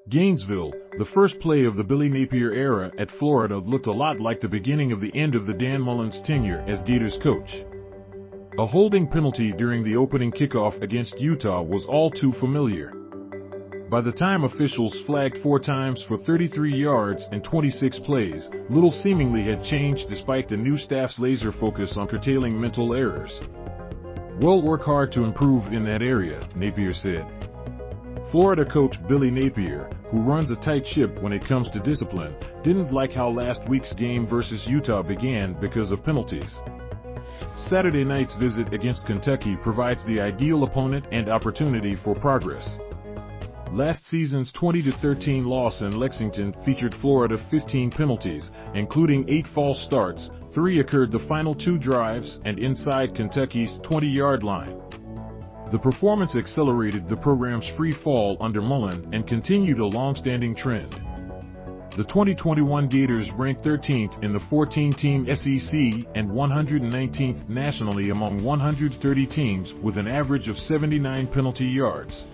Gainesville, the first play of the Billy Napier era at Florida, looked a lot like the beginning of the end of the Dan Mullen's tenure as Gators coach. A holding penalty during the opening kickoff against Utah was all too familiar. By the time officials flagged 4 times for 33 yards and 26 plays, little seemingly had changed despite the new staff's laser focus on curtailing mental errors. "We'll work hard to improve in that area," Napier said. Florida coach Billy Napier, who runs a tight ship when it comes to discipline, didn't like how last week's game versus Utah began because of penalties. Saturday night's visit against Kentucky provides the ideal opponent and opportunity for progress. Last season's 20-13 loss in Lexington featured Florida 15 penalties, including 8 false starts. 3 occurred the final 2 drives and inside Kentucky's 20-yard line. The performance accelerated the program's free fall under Mullen and continued a long-standing trend. The 2021 Gators ranked 13th in the 14-team SEC and 119th nationally among 130 teams with an average of 79 penalty yards.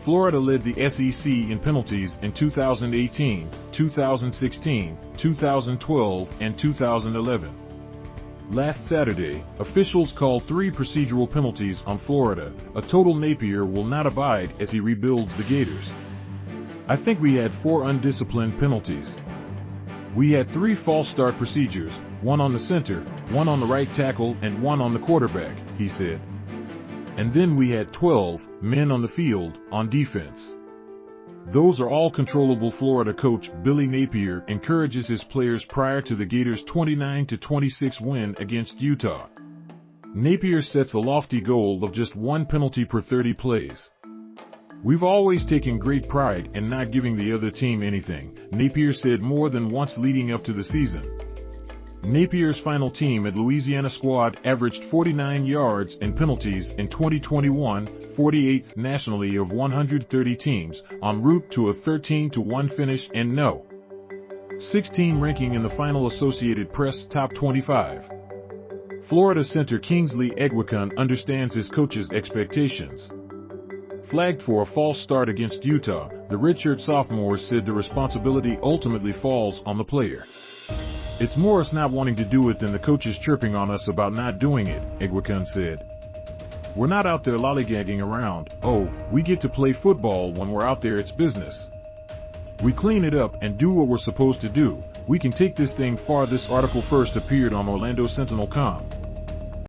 Florida led the SEC in penalties in 2018, 2016, 2012, and 2011. Last Saturday, officials called 3 procedural penalties on Florida, a total Napier will not abide as he rebuilds the Gators. "I think we had 4 undisciplined penalties. We had 3 false start procedures, 1 on the center, 1 on the right tackle, and 1 on the quarterback," he said. "And then we had 12 men on the field on defense. Those are all controllable." Florida coach Billy Napier encourages his players prior to the Gators' 29-26 win against Utah. Napier sets a lofty goal of just 1 penalty per 30 plays. "We've always taken great pride in not giving the other team anything," Napier said more than once leading up to the season. Napier's final team at Louisiana squad averaged 49 yards and penalties in 2021, 48th nationally of 130 teams, en route to a 13-1 finish and no. 6-team ranking in the final Associated Press top 25. Florida center Kingsley Eguakun understands his coach's expectations. Flagged for a false start against Utah, the redshirt sophomore said the responsibility ultimately falls on the player. "It's more us not wanting to do it than the coaches chirping on us about not doing it," Eguakun said. "We're not out there lollygagging around. Oh, we get to play football when we're out there. It's business. We clean it up and do what we're supposed to do. We can take this thing far." This article first appeared on OrlandoSentinel.com.